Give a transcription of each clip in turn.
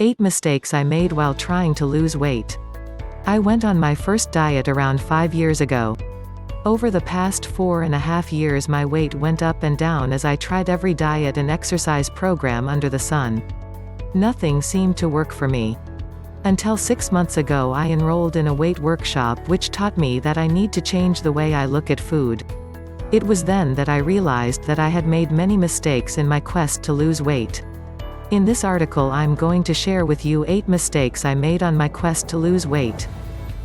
8 mistakes I made while trying to lose weight. I went on my first diet around 5 years ago. Over the past 4.5 years my weight went up and down as I tried every diet and exercise program under the sun. Nothing seemed to work for me. Until 6 months ago I enrolled in a weight workshop which taught me that I need to change the way I look at food. It was then that I realized that I had made many mistakes in my quest to lose weight. In this article I'm going to share with you 8 mistakes I made on my quest to lose weight.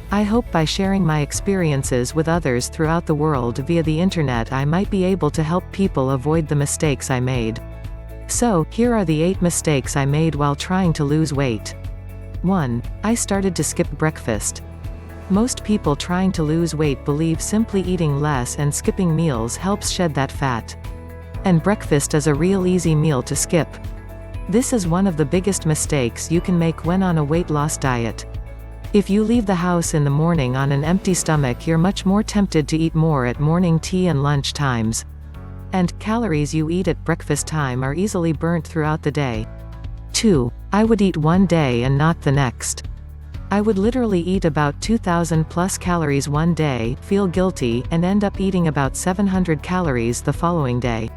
I hope by sharing my experiences with others throughout the world via the internet I might be able to help people avoid the mistakes I made. So, here are the 8 mistakes I made while trying to lose weight. 1. I started to skip breakfast. Most people trying to lose weight believe simply eating less and skipping meals helps shed that fat. And breakfast is a real easy meal to skip. This is one of the biggest mistakes you can make when on a weight loss diet. If you leave the house in the morning on an empty stomach, you're much more tempted to eat more at morning tea and lunch times. And calories you eat at breakfast time are easily burnt throughout the day. 2. I would eat one day and not the next. I would literally eat about 2,000 plus calories one day, feel guilty, and end up eating about 700 calories the following day.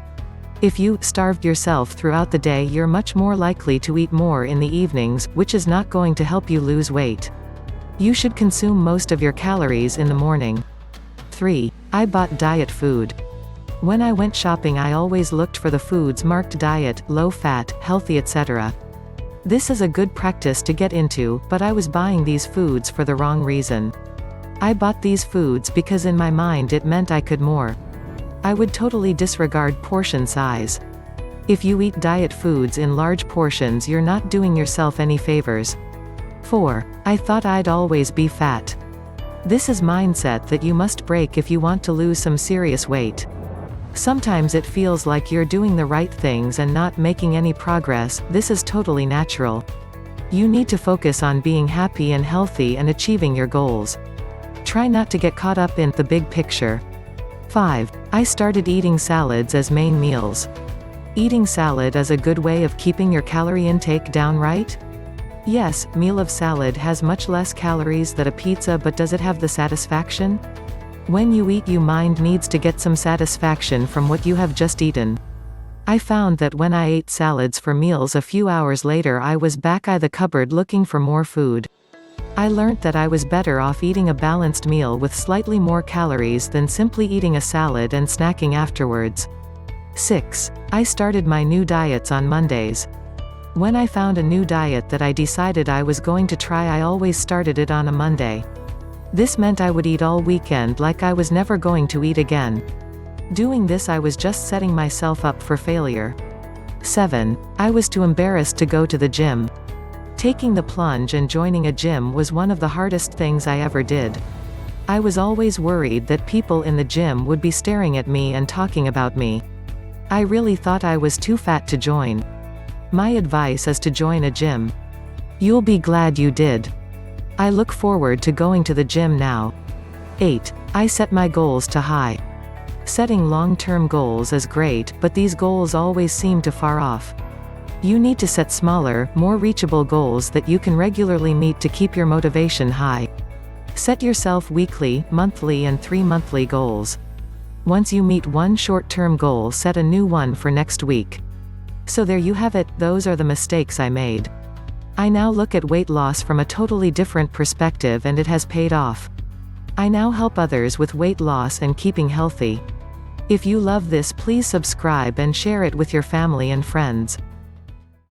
If you starved yourself throughout the day, you're much more likely to eat more in the evenings, which is not going to help you lose weight. You should consume most of your calories in the morning. 3. I bought diet food. When I went shopping I always looked for the foods marked diet, low fat, healthy, etc. This is a good practice to get into, but I was buying these foods for the wrong reason. I bought these foods because in my mind it meant I could more. I would totally disregard portion size. If you eat diet foods in large portions you're not doing yourself any favors. 4. I thought I'd always be fat. This is mindset that you must break if you want to lose some serious weight. Sometimes it feels like you're doing the right things and not making any progress. This is totally natural. You need to focus on being happy and healthy and achieving your goals. Try not to get caught up in the big picture. 5. I started eating salads as main meals. Eating salad is a good way of keeping your calorie intake down, right? Yes, meal of salad has much less calories than a pizza, but does it have the satisfaction? When you eat, your mind needs to get some satisfaction from what you have just eaten. I found that when I ate salads for meals a few hours later I was back in the cupboard looking for more food. I learnt that I was better off eating a balanced meal with slightly more calories than simply eating a salad and snacking afterwards. 6. I started my new diets on Mondays. When I found a new diet that I decided I was going to try, I always started it on a Monday. This meant I would eat all weekend like I was never going to eat again. Doing this I was just setting myself up for failure. 7. I was too embarrassed to go to the gym. Taking the plunge and joining a gym was one of the hardest things I ever did. I was always worried that people in the gym would be staring at me and talking about me. I really thought I was too fat to join. My advice is to join a gym. You'll be glad you did. I look forward to going to the gym now. 8. I set my goals too high. Setting long-term goals is great, but these goals always seem too far off. You need to set smaller, more reachable goals that you can regularly meet to keep your motivation high. Set yourself weekly, monthly and 3-monthly goals. Once you meet one short-term goal, set a new one for next week. So there you have it, those are the mistakes I made. I now look at weight loss from a totally different perspective and it has paid off. I now help others with weight loss and keeping healthy. If you love this, please subscribe and share it with your family and friends.